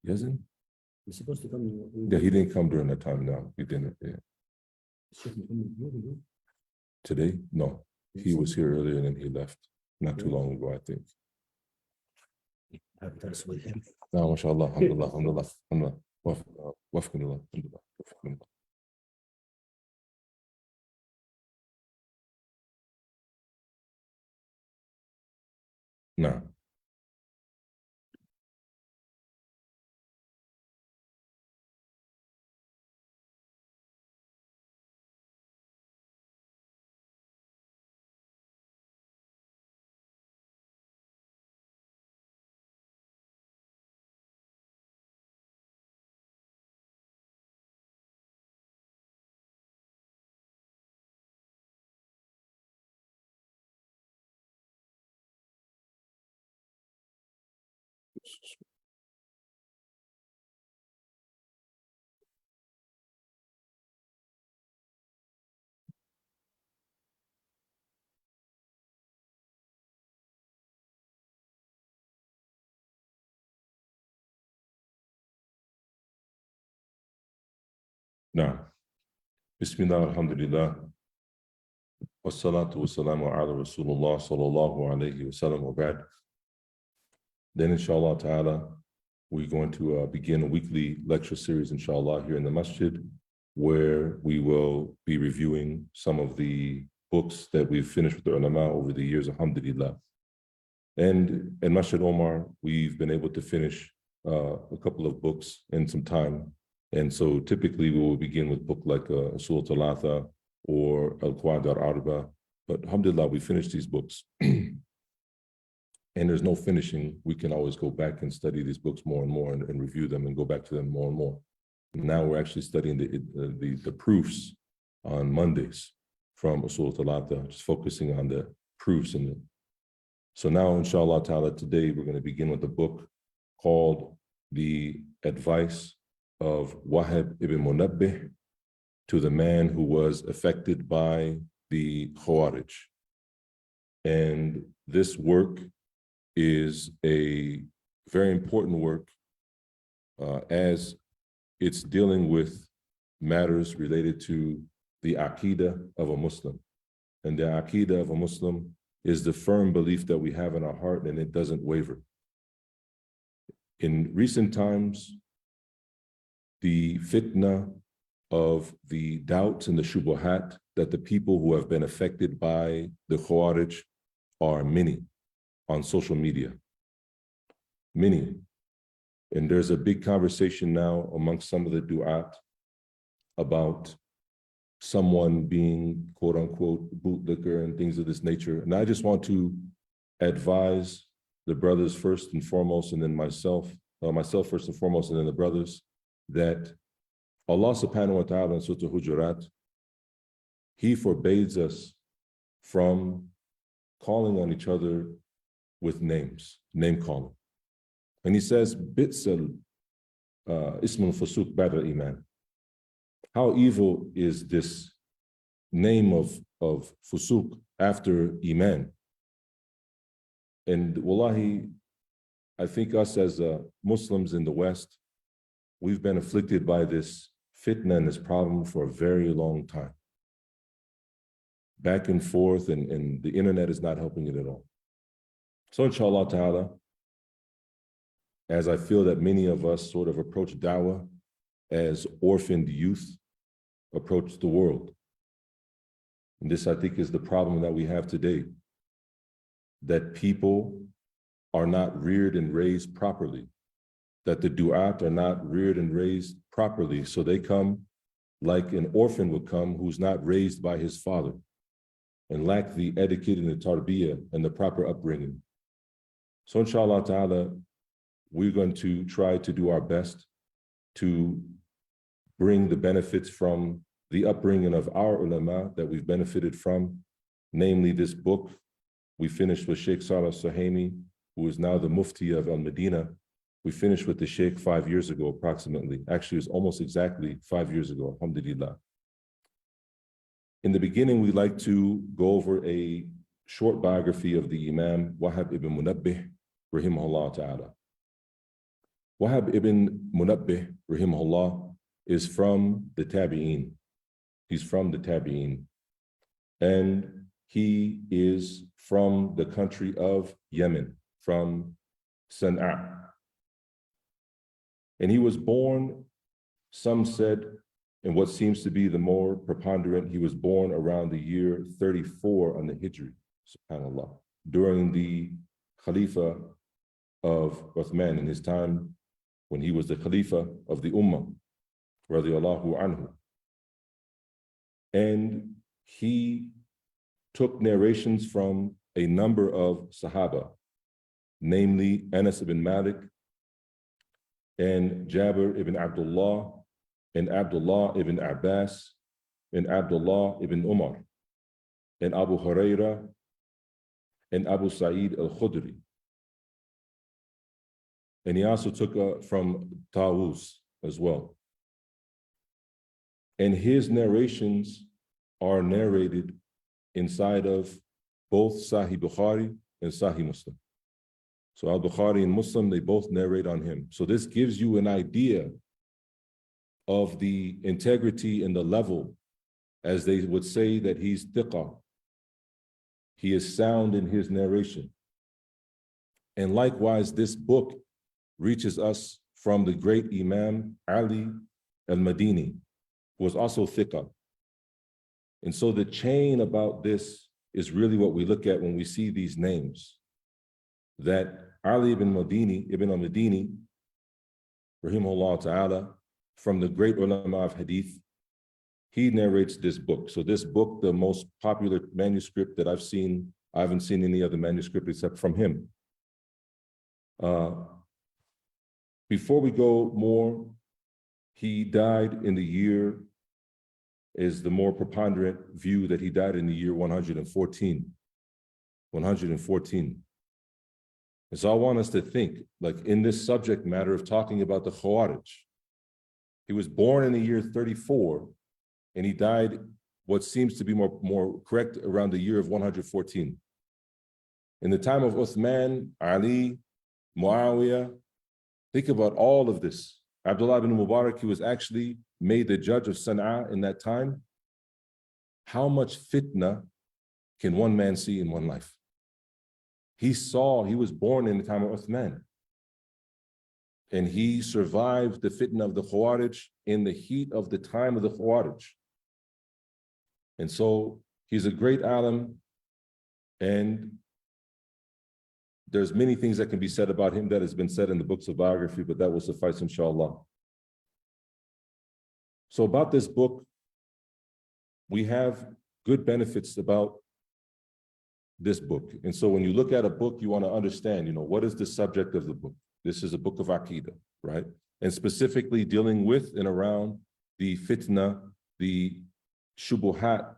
Yazin? He's supposed to come. Yeah, he didn't come during that time. No, he didn't. Yeah. Today? No, he was here earlier and then he left not too long ago, I think. Have dars with him. No, mashallah, alhamdulillah, alhamdulillah, alhamdulillah. Wafqullah, alhamdulillah, wafqullah. No. No. Bismillah, alhamdulillah. Wassalatu wassalamu ala Rasulullah sallallahu alayhi wa sallam wa ba'd. Then inshallah ta'ala, we're going to begin a weekly lecture series, inshallah, here in the masjid, where we will be reviewing some of the books that we've finished with the ulama over the years, alhamdulillah. And in Masjid Umar, we've been able to finish a couple of books in some time. And so typically we will begin with a book like Usul Thalatha or Al-Qawaid al-Arba. But alhamdulillah, we finished these books. And there's no finishing. We can always go back and study these books more and more and review them and go back to them more and more. And now we're actually studying the proofs on Mondays from Usul Thalatha, just focusing on the proofs. So now, inshallah ta'ala, today we're going to begin with a book called The Advice of Wahb ibn Munabih to the man who was affected by the Khawarij. And this work is a very important work as it's dealing with matters related to the Aqidah of a Muslim. And the Aqidah of a Muslim is the firm belief that we have in our heart and it doesn't waver. In recent times, the fitna of the doubts and the shubuhat that the people who have been affected by the Khawarij are many on social media. Many. And there's a big conversation now amongst some of the du'at about someone being, quote unquote, bootlicker and things of this nature. And I just want to advise the brothers first and foremost, and then myself first and foremost, and then the brothers, that Allah subhanahu wa ta'ala in Surah Hujurat, He forbids us from calling on each other with names, name calling. And He says, Bitsal ismul fusuk ba'da iman. How evil is this name of fusuk after iman? And wallahi, I think us as Muslims in the West, we've been afflicted by this fitna and this problem for a very long time. Back and forth, and the internet is not helping it at all. So inshallah ta'ala, as I feel that many of us sort of approach da'wah as orphaned youth approach the world. And this, I think, is the problem that we have today, that people are not reared and raised properly, that the du'at are not reared and raised properly. So they come like an orphan would come who's not raised by his father and lack the etiquette and the tarbiyah and the proper upbringing. So inshallah ta'ala, we're going to try to do our best to bring the benefits from the upbringing of our ulama that we've benefited from, namely this book. We finished with Sheikh Salih Suhaimi, who is now the Mufti of Al-Medina. We finished with the Sheikh 5 years ago, approximately. Actually, it was almost exactly 5 years ago, alhamdulillah. In the beginning, we'd like to go over a short biography of the Imam Wahb ibn Munabih, rahimahullah ta'ala. Wahb ibn Munabih, rahimahullah, is from the Tabi'een. He's from the Tabi'een. And he is from the country of Yemen, from Sana'a. And he was born, some said, in what seems to be the more preponderant, he was born around the year 34 on the Hijri, subhanAllah, during the Khalifa of Uthman in his time when he was the Khalifa of the Ummah, radiallahu anhu. And he took narrations from a number of Sahaba, namely Anas ibn Malik and Jabir ibn Abdullah and Abdullah ibn Abbas and Abdullah ibn Umar and Abu Huraira and Abu Sa'id al-Khudri. And he also took from Tawus as well. And his narrations are narrated inside of both Sahih Bukhari and Sahih Muslim. So al-Bukhari and Muslim, they both narrate on him. So this gives you an idea of the integrity and the level, as they would say that he's thiqa. He is sound in his narration. And likewise, this book reaches us from the great Imam Ali al-Madini, who was also thiqa. And so the chain about this is really what we look at when we see these names. That Ali ibn al-Madini, rahimahullah ta'ala, from the great ulama of hadith, he narrates this book. So this book, the most popular manuscript that I've seen, I haven't seen any other manuscript except from him. Before we go more, he died in the year, is the more preponderant view that he died in the year 114. 114. And so I want us to think, like in this subject matter of talking about the Khawarij, he was born in the year 34, and he died what seems to be more correct around the year of 114. In the time of Uthman, Ali, Muawiyah, think about all of this. Abdullah ibn Mubarak, he was actually made the judge of Sana'a in that time. How much fitna can one man see in one life? He was born in the time of Uthman. And he survived the fitna of the Khawarij in the heat of the time of the Khawarij. And so he's a great alim, and there's many things that can be said about him that has been said in the books of biography, but that will suffice, inshallah. So about this book, we have good benefits about this book. And so when you look at a book, you want to understand, what is the subject of the book? This is a book of Aqidah, right? And specifically dealing with and around the fitna, the shubuhat,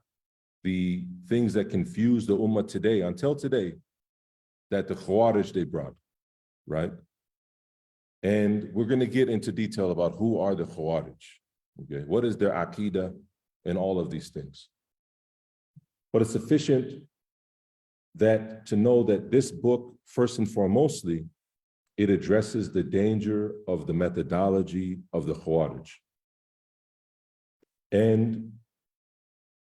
the things that confuse the ummah today, until today, that the Khawarij they brought, right? And we're going to get into detail about who are the Khawarij, okay? What is their Aqidah and all of these things. But it's sufficient that to know that this book, first and foremostly, it addresses the danger of the methodology of the Khawarij. And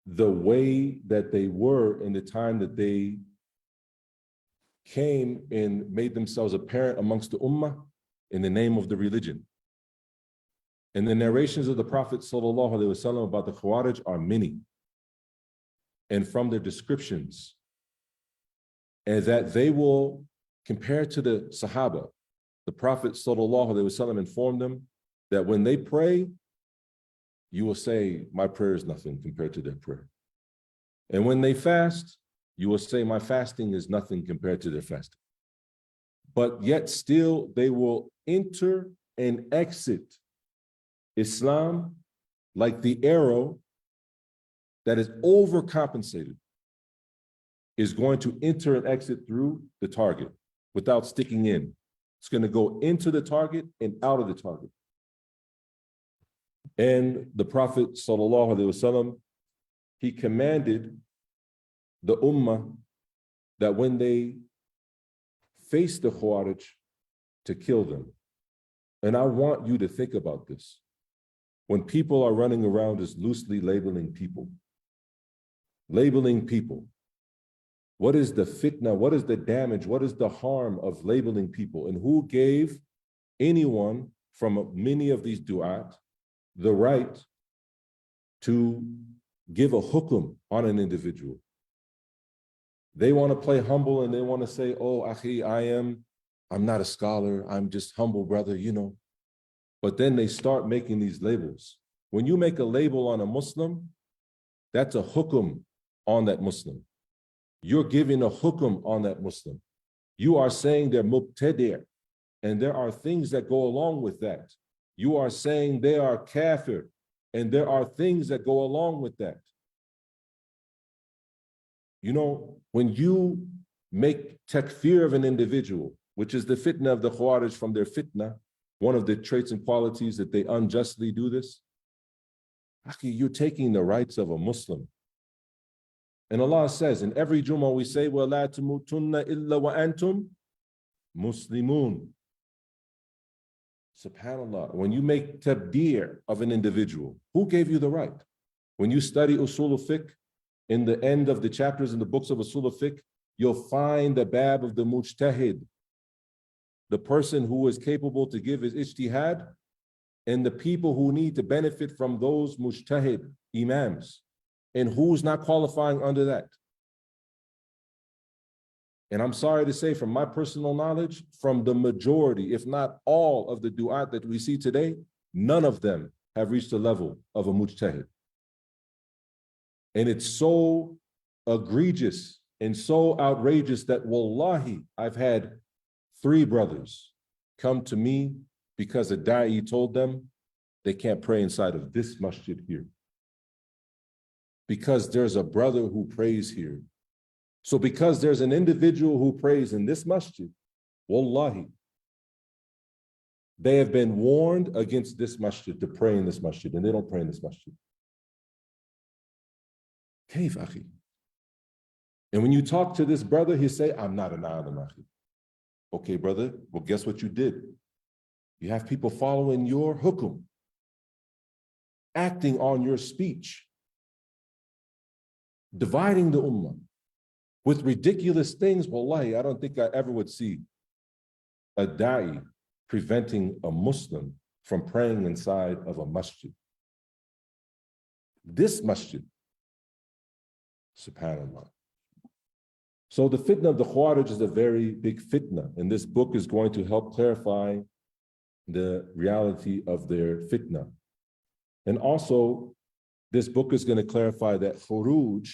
the way that they were in the time that they came and made themselves apparent amongst the ummah in the name of the religion. And the narrations of the Prophet ﷺ about the Khawarij are many. And from their descriptions, and that they will compare to the Sahaba. The Prophet ﷺ informed them that when they pray, you will say, my prayer is nothing compared to their prayer. And when they fast, you will say, my fasting is nothing compared to their fasting. But yet still, they will enter and exit Islam like the arrow that is overcompensated is going to enter and exit through the target without sticking in. It's going to go into the target and out of the target. And the Prophet ﷺ, he commanded the ummah that when they face the Khawarij, to kill them. And I want you to think about this. When people are running around just loosely labeling people, what is the fitna? What is the damage? What is the harm of labeling people? And who gave anyone from many of these du'at the right to give a hukum on an individual? They want to play humble and they want to say, oh, akhi, I'm not a scholar. I'm just humble, brother, you know. But then they start making these labels. When you make a label on a Muslim, that's a hukum on that Muslim. You're giving a hukum on that Muslim. You are saying they're mubtadi', and there are things that go along with that. You are saying they are kafir, and there are things that go along with that. You know, when you make takfir of an individual, which is the fitna of the Khawarij from their fitna, one of the traits and qualities that they unjustly do this, you're taking the rights of a Muslim. And Allah says, in every Jummah we say, وَلَا تَمُوتُنَّ إِلَّا وَأَنْتُمْ مُسْلِمُونَ. SubhanAllah, when you make tabdir of an individual, who gave you the right? When you study usul al-fiqh, in the end of the chapters in the books of usul al-fiqh, you'll find the bab of the mujtahid, the person who is capable to give his ijtihad, and the people who need to benefit from those mujtahid imams, and who's not qualifying under that. And I'm sorry to say, from my personal knowledge, from the majority, if not all of the du'at that we see today, none of them have reached the level of a mujtahid. And it's so egregious and so outrageous that wallahi, I've had 3 brothers come to me because a da'i told them they can't pray inside of this masjid here, because there's a brother who prays here. So because there's an individual who prays in this masjid, wallahi, they have been warned against this masjid, to pray in this masjid, and they don't pray in this masjid. Kayf, akhi? And when you talk to this brother, he say, I'm not an alim, akhi. Okay, brother, well, guess what you did? You have people following your hukum, acting on your speech, dividing the ummah with ridiculous things. Wallahi, I don't think I ever would see a da'i preventing a Muslim from praying inside of a masjid. This masjid, subhanAllah. So the fitna of the Khawarij is a very big fitna, and this book is going to help clarify the reality of their fitna. And also, this book is going to clarify that khuruj,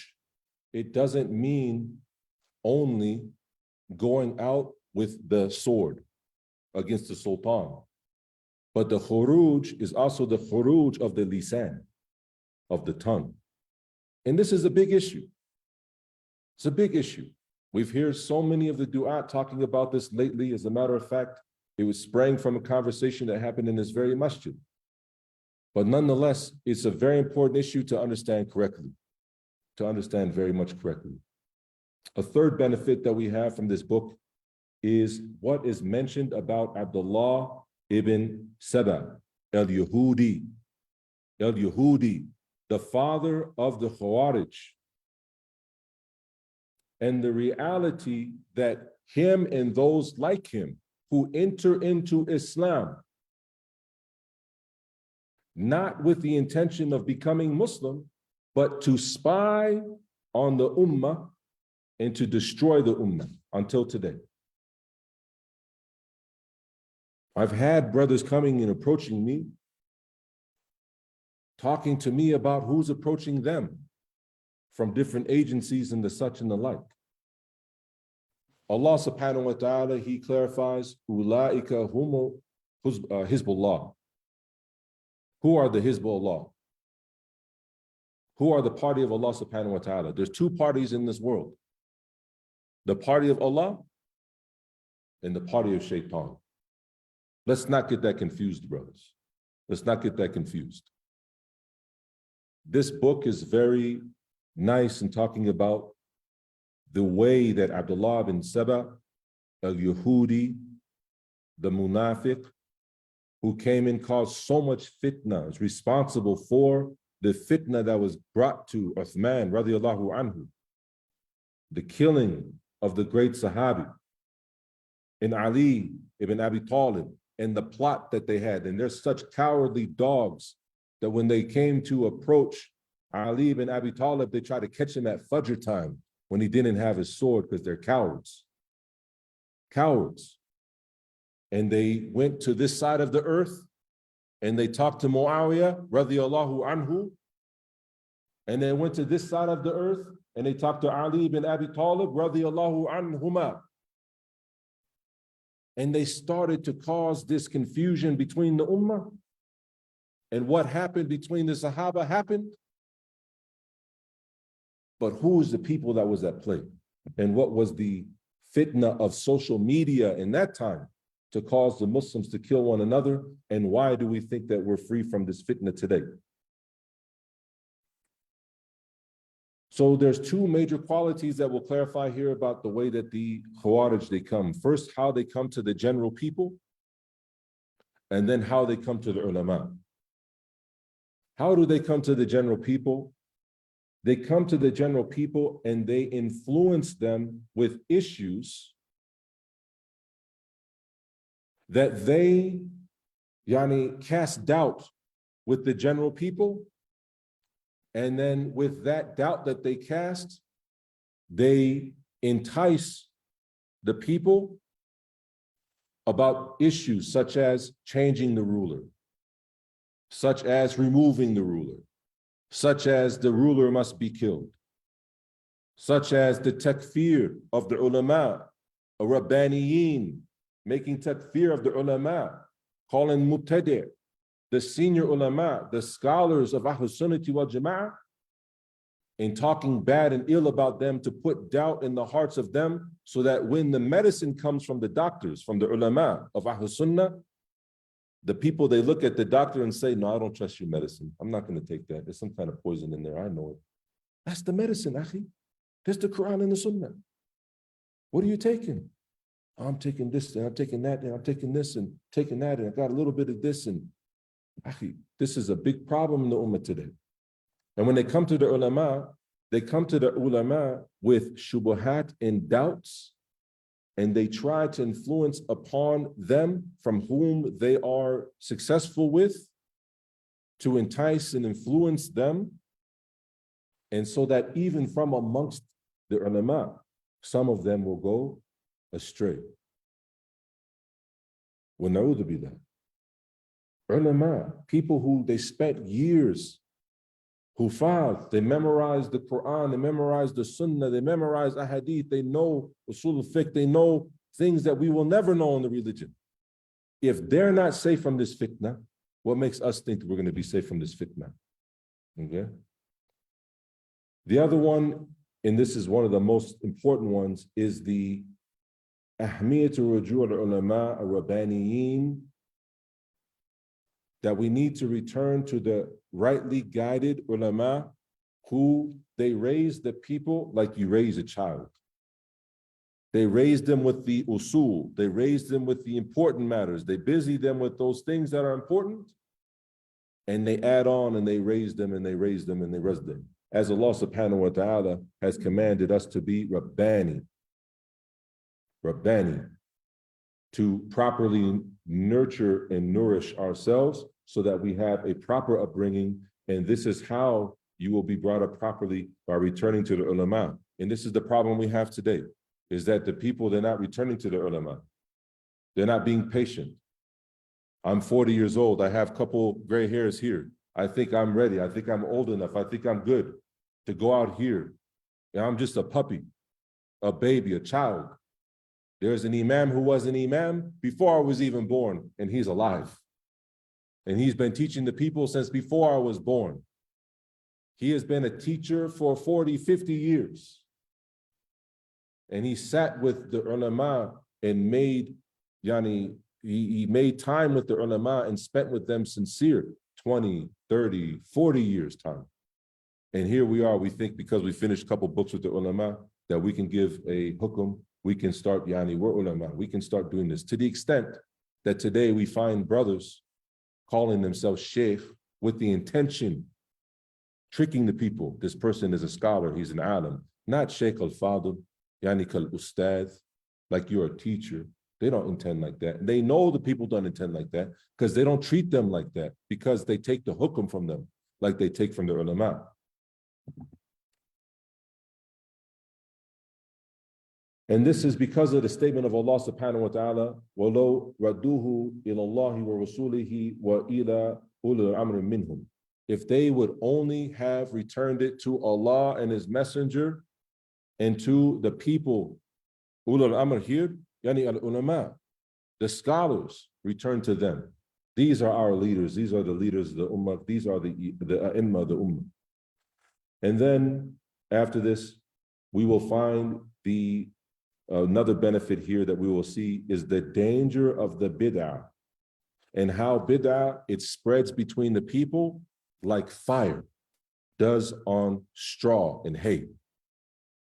it doesn't mean only going out with the sword against the sultan, but the khuruj is also the khuruj of the lisan, of the tongue. And this is a big issue. It's a big issue. We've heard so many of the du'at talking about this lately. As a matter of fact, it was sprang from a conversation that happened in this very masjid. But nonetheless, it's a very important issue to understand correctly, to understand very much correctly. A third benefit that we have from this book is what is mentioned about Abdullah ibn Saba, al-Yahudi, the father of the Khawarij, and the reality that him and those like him who enter into Islam not with the intention of becoming Muslim, but to spy on the ummah and to destroy the ummah until today. I've had brothers coming and approaching me, talking to me about who's approaching them from different agencies and the such and the like. Allah subhanahu wa ta'ala, He clarifies, Ulaika humu Hizbullah. Who are the Hizbullah? Who are the party of Allah subhanahu wa ta'ala? There's 2 parties in this world. The party of Allah and the party of Shaitan. Let's not get that confused, brothers. Let's not get that confused. This book is very nice in talking about the way that Abdullah bin Saba, al-Yahudi, the Munafiq, who came and caused so much fitna, is responsible for the fitna that was brought to Uthman radiallahu anhu, the killing of the great Sahabi, and Ali ibn Abi Talib, and the plot that they had. And they're such cowardly dogs that when they came to approach Ali ibn Abi Talib, they tried to catch him at Fajr time when he didn't have his sword, because they're cowards. Cowards. And they went to this side of the earth and they talked to Muawiyah radiallahu anhu. And they went to this side of the earth and they talked to Ali ibn Abi Talib radiallahu anhuma. And they started to cause this confusion between the ummah. And what happened between the Sahaba happened. But who's the people that was at play? And what was the fitna of social media in that time to cause the Muslims to kill one another? And why do we think that we're free from this fitna today? So there's two major qualities that we'll clarify here about the way that the Khawarij, they come. First, how they come to the general people, and then how they come to the ulama. How do they come to the general people? They come to the general people and they influence them with issues that they cast doubt with the general people. And then with that doubt that they cast, they entice the people about issues such as changing the ruler, such as removing the ruler, such as the ruler must be killed, such as the takfir of the ulama, a rabbaniyin, making takfir of the ulama, calling mubtadi', the senior ulama, the scholars of Ahlul Sunnati wal Jama'ah, and talking bad and ill about them to put doubt in the hearts of them, so that when the medicine comes from the doctors, from the ulama of Ahlul Sunnah, the people, they look at the doctor and say, no, I don't trust your medicine. I'm not going to take that. There's some kind of poison in there. I know it. That's the medicine, akhi. There's the Quran and the Sunnah. What are you taking? I'm taking this, and I'm taking that, and I'm taking this, and taking that, and I got a little bit of this, and akhi, this is a big problem in the ummah today. And when they come to the ulama, they come to the ulama with shubuhat and doubts, and they try to influence upon them from whom they are successful with, to entice and influence them. And so that even from amongst the ulama, some of them will go astray. Wa na'udhu billah. Ulama, people who they spent years, Hufaz, they memorized the Quran, they memorized the Sunnah, they memorized Ahadith, they know Usul al-Fiqh, they know things that we will never know in the religion. If they're not safe from this fitna, what makes us think that we're going to be safe from this fitna? Okay. The other one, and this is one of the most important ones, is the ahmiyatu rujuu' al-ulama al-rabbaniyin, that we need to return to the rightly guided ulama, who they raise the people like you raise a child. They raise them with the usul, they raise them with the important matters, they busy them with those things that are important, and they add on and they raise them and they raise them and they raise them. As Allah subhanahu wa ta'ala has commanded us to be Rabbani, to properly nurture and nourish ourselves so that we have a proper upbringing. And this is how you will be brought up properly, by returning to the ulama. And this is the problem we have today, is that the people, they're not returning to the ulama. They're not being patient. I'm 40 years old. I have a couple gray hairs here. I think I'm ready. I think I'm old enough. I think I'm good to go out here. And I'm just a puppy, a baby, a child. There's an Imam who was an Imam before I was even born, and he's alive. And he's been teaching the people since before I was born. He has been a teacher for 40, 50 years. And he sat with the ulama and made, he made time with the ulama and spent with them sincere 20, 30, 40 years time. And here we are, we think because we finished a couple books with the ulama that we can give a hukum, we can start, we're ulama, we can start doing this, to the extent that today we find brothers calling themselves sheikh with the intention, tricking the people. This person is a scholar, he's an alim, not sheikh al-fadl, yani kal-ustad, like you're a teacher. They don't intend like that. They know the people don't intend like that because they don't treat them like that, because they take the hukum from them like they take from the ulama. And this is because of the statement of Allah subhanahu wa ta'ala, وَلَوْ رَدُّوهُ إِلَى اللَّهِ وَرَسُولِهِ وَإِلَى أُولِي الْأَمْرِ مِنْهُمْ. If they would only have returned it to Allah and His Messenger and to the people, ulul amr here, yani al-ulama, the scholars, return to them. These are our leaders. These are the leaders of the ummah. These are the a'imma of the ummah. And then after this, we will find another benefit here that we will see is the danger of the bid'ah, and how bid'ah, it spreads between the people like fire does on straw and hay.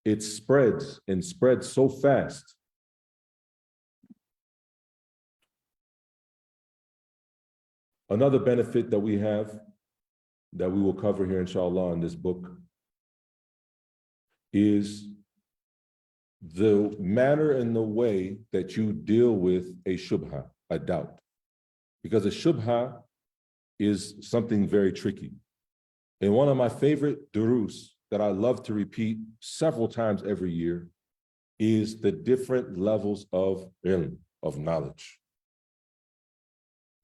It spreads and spreads so fast. Another benefit that we have that we will cover here, inshallah, in this book is the manner and the way that you deal with a shubha, a doubt. Because a shubha is something very tricky. And one of my favorite durus that I love to repeat several times every year is the different levels of ilm, of knowledge.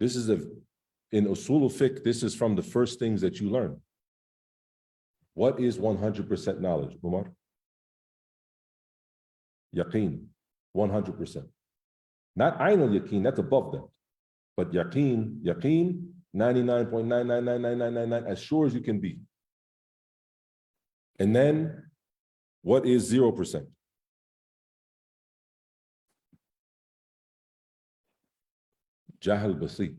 This is in usul al-fiqh, this is from the first things that you learn. What is 100% knowledge, Umar? Yaqeen, 100%. Not ayn al-yaqeen, that's above that. But yaqeen, 99.9999999, as sure as you can be. And then, what is 0%? Jahl basit.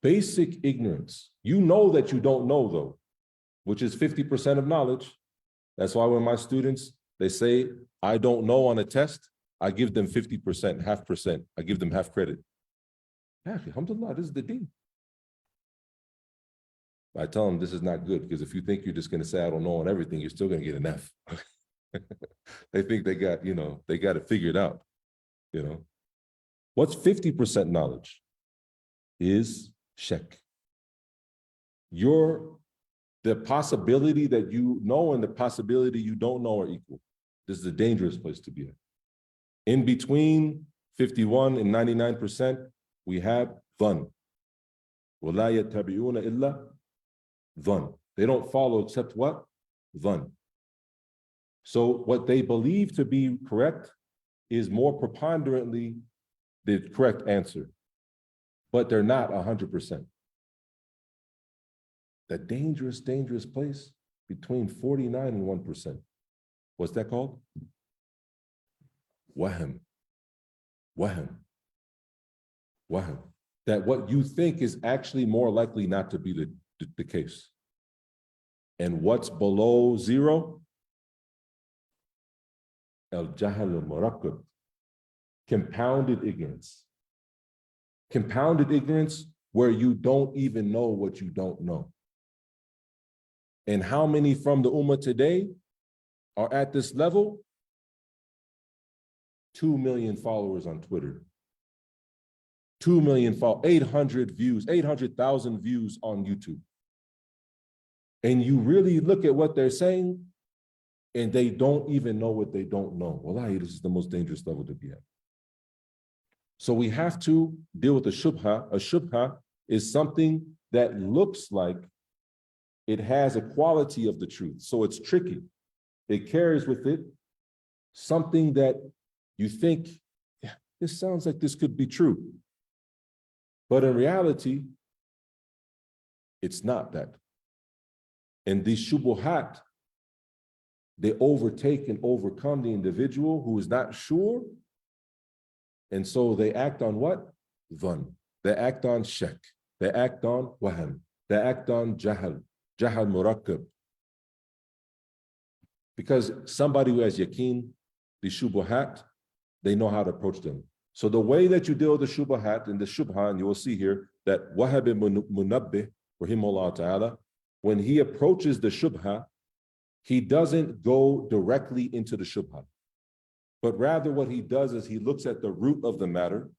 Basic ignorance. You know that you don't know, though, which is 50% of knowledge. That's why when my students, they say, I don't know on a test, I give them 50%, half percent. I give them half credit. Yeah, alhamdulillah, this is the deen. I tell them this is not good, because if you think you're just going to say I don't know on everything, you're still going to get an F. They think they got it figured out. What's 50% knowledge is shak. The possibility that you know and the possibility you don't know are equal. This is a dangerous place to be at. In between 51 and 99%, we have dhann. وَلَا يَتَّبِعُونَ إِلَّا dhann. They don't follow except what? Dhann. So what they believe to be correct is more preponderantly the correct answer, but they're not 100%. The dangerous place between 49 and 1%. What's that called? Wahb. That what you think is actually more likely not to be the case. And what's below 0? Al-jahl al-murakkab. Compounded ignorance. Compounded ignorance where you don't even know what you don't know. And how many from the ummah today are at this level? 2 million followers on Twitter. 2 million 800 views, 800,000 views on YouTube. And you really look at what they're saying, and they don't even know what they don't know. Wallahi, this is the most dangerous level to be at. So we have to deal with a shubha. A shubha is something that looks like it has a quality of the truth. So it's tricky. It carries with it something that you think, yeah, this sounds like this could be true. But in reality, it's not that. And these shubuhat, they overtake and overcome the individual who is not sure. And so they act on what? Dhann. They act on shak. They act on wahm. They act on jahl murakkab. Because somebody who has yaqeen, the shubuhat, they know how to approach them. So the way that you deal with the shubahat and the shubha, and you will see here that Wahb ibn Munabih, rahimahullah ta'ala, when he approaches the shubha, he doesn't go directly into the shubha. But rather what he does is he looks at the root of the matter,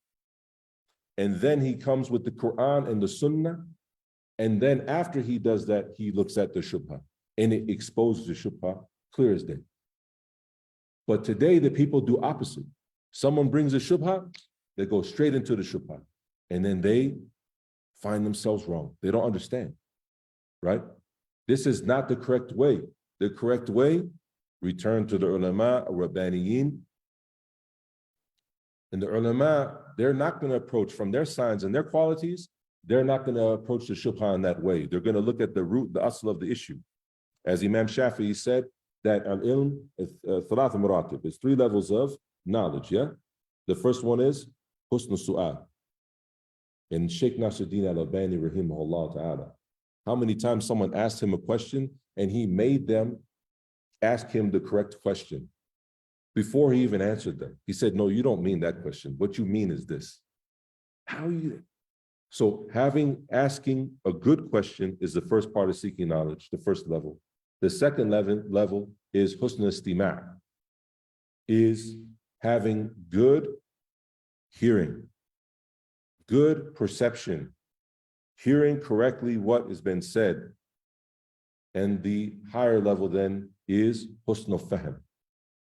and then he comes with the Quran and the Sunnah, and then after he does that, he looks at the shubha, and it exposes the shubha clear as day. But today the people do opposite. Someone brings a shubha, they go straight into the shubha, and then they find themselves wrong. They don't understand, right? This is not the correct way. The correct way, return to the ulama, rabbaniyin. And the ulama, they're not going to approach from their signs and their qualities, they're not going to approach the shubha in that way. They're going to look at the root, the asl of the issue. As Imam Shafi'i said, that al-ilm is thalatha maratib. It's 3 levels of knowledge, yeah? The first one is husn su'al. And Sheikh Nasruddin al-Albani, rahimahullah ta'ala, how many times someone asked him a question and he made them ask him the correct question before he even answered them. He said, no, you don't mean that question. What you mean is this. How you? So asking a good question is the first part of seeking knowledge, the first level. The second level is husn istima', is having good hearing, good perception, hearing correctly what has been said. And the higher level then is husn fahm,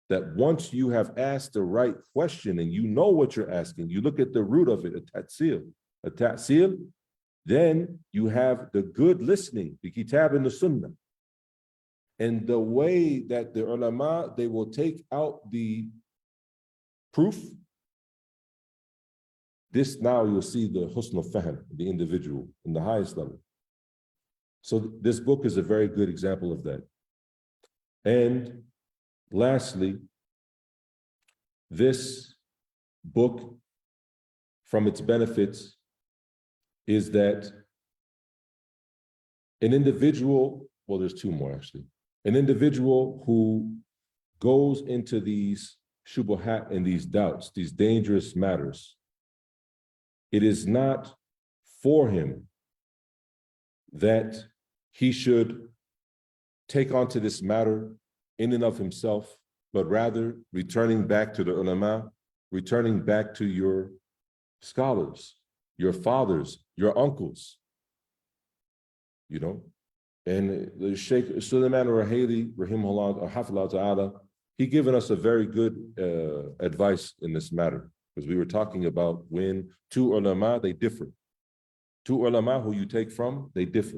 that once you have asked the right question and you know what you're asking, you look at the root of it, a ta'sil, then you have the good listening, the kitab and the sunnah. And the way that the ulama, they will take out the proof, this now you'll see the husn fahm, the individual in the highest level. So this book is a very good example of that. And lastly, this book, from its benefits, is that an individual, well, there's 2 more actually, an individual who goes into these shubuhat and these doubts, these dangerous matters, it is not for him that he should take onto this matter in and of himself, but rather returning back to the ulama, returning back to your scholars, your fathers, your uncles, you know. And the Sheikh Sulaiman Rahili, rahimahullah, hafidhahullah ta'ala, he given us a very good advice in this matter, because we were talking about when 2 ulama, they differ. 2 ulama who you take from, they differ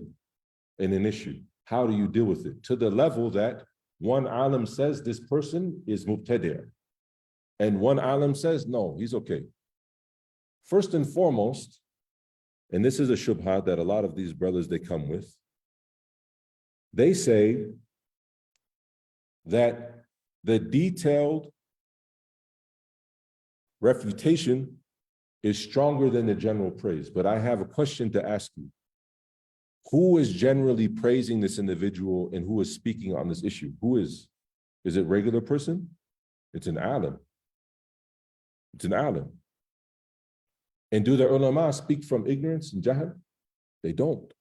in an issue. How do you deal with it? To the level that one alim says this person is mubtadi', and one alim says, no, he's okay. First and foremost, and this is a shubha that a lot of these brothers, they come with, they say that the detailed refutation is stronger than the general praise. But I have a question to ask you. Who is generally praising this individual and who is speaking on this issue? Who is? Is it a regular person? It's an alim. It's an alim. And do the ulama speak from ignorance and jahl? They don't.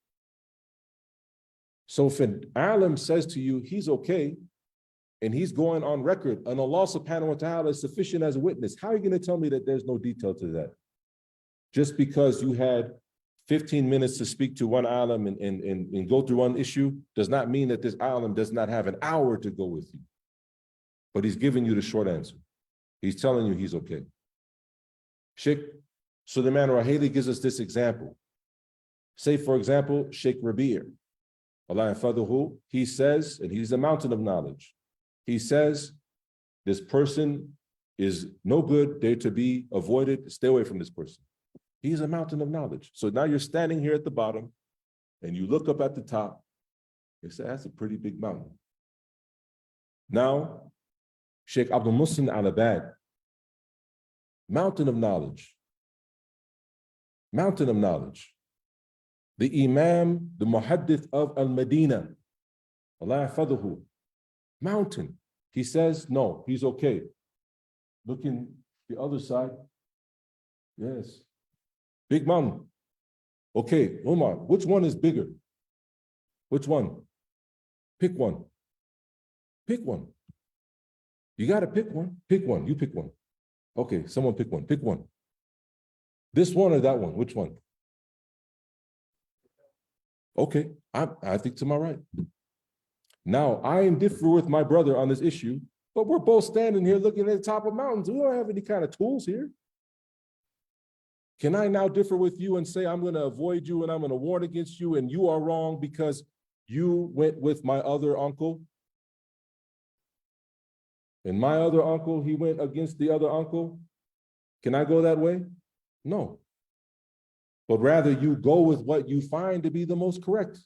So if an alim says to you, he's okay, and he's going on record, and Allah subhanahu wa ta'ala is sufficient as a witness, how are you going to tell me that there's no detail to that? Just because you had 15 minutes to speak to one alim and go through one issue does not mean that this alim does not have an hour to go with you. But he's giving you the short answer. He's telling you he's okay. Sheikh Sulaiman Rahili gives us this example. Say, for example, Sheikh Rabi', Allah yahfaduhu, he says, and he's a mountain of knowledge, he says, this person is no good, they're to be avoided, stay away from this person. He's a mountain of knowledge. So now you're standing here at the bottom, and you look up at the top, you say, that's a pretty big mountain. Now, Sheikh Abdul Muhsin al-Abad, mountain of knowledge. Mountain of knowledge. The Imam, the Muhaddith of Al-Madinah, Allah yahfaduhu, mountain. He says, no, he's okay. Looking the other side, Yes. Big man. Okay, Umar, which one is bigger? Which one? Pick one. Pick one. You got to pick one. Pick one. You pick one. Okay, someone pick one. Pick one. This one or that one? Which one? Okay, I think to my right. Now, I am different with my brother on this issue, but we're both standing here looking at the top of mountains. We don't have any kind of tools here. Can I now differ with you and say I'm going to avoid you and I'm going to warn against you and you are wrong because you went with my other uncle? And my other uncle, he went against the other uncle? Can I go that way? No. But rather you go with what you find to be the most correct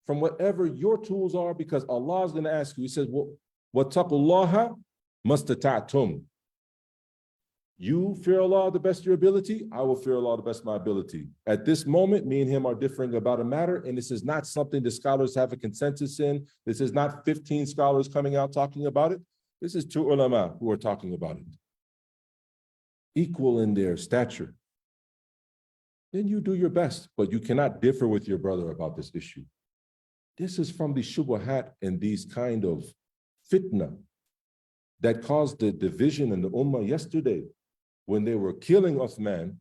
from whatever your tools are, because Allah is going to ask you. He says, وَاتَّقُوا مَسْتَطَعْتُمْ. You fear Allah the best of your ability, I will fear Allah the best of my ability. At this moment, me and him are differing about a matter, and this is not something the scholars have a consensus in. This is not 15 scholars coming out talking about it. This is 2 ulama who are talking about it. Equal in their stature. Then you do your best, but you cannot differ with your brother about this issue. This is from the shubuhat and these kind of fitna that caused the division in the ummah yesterday when they were killing Uthman,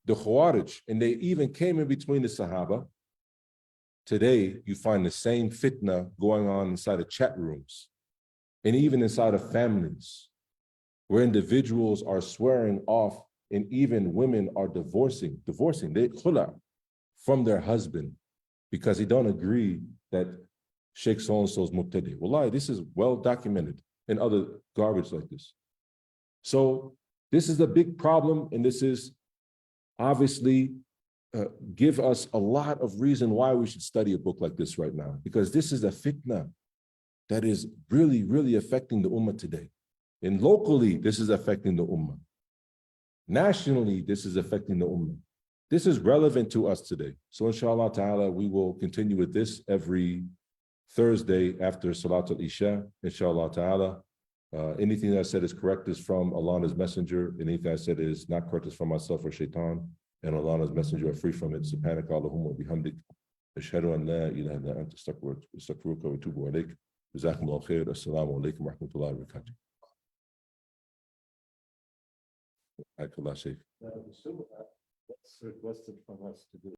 the Khawarij, and they even came in between the Sahaba. Today, you find the same fitna going on inside of chat rooms and even inside of families where individuals are swearing off and even women are divorcing, they khula from their husband because they don't agree that Sheikh so-and-so's mubtadi. Wallahi, this is well documented in other garbage like this. So this is a big problem, and this is obviously give us a lot of reason why we should study a book like this right now, because this is a fitna that is really, really affecting the ummah today. And locally, this is affecting the ummah. Nationally, this is affecting the ummah. This is relevant to us today. So inshallah ta'ala, we will continue with this every Thursday after Salat al-Isha, inshallah ta'ala. Anything that I said is correct is from Allah and His Messenger. Anything I said is not correct is from myself or shaitan. And Allah and His Messenger are free from it. Subhanaka Allahumma wa bihamdik. Ashhadu an la ilaha illa anta astaghfiruka wa atubu ilayk. Jazakumullahu khair. Assalamu alaikum wa rahmatullahi wa barakatuh. Akallah Shaykh. That's requested from us to do.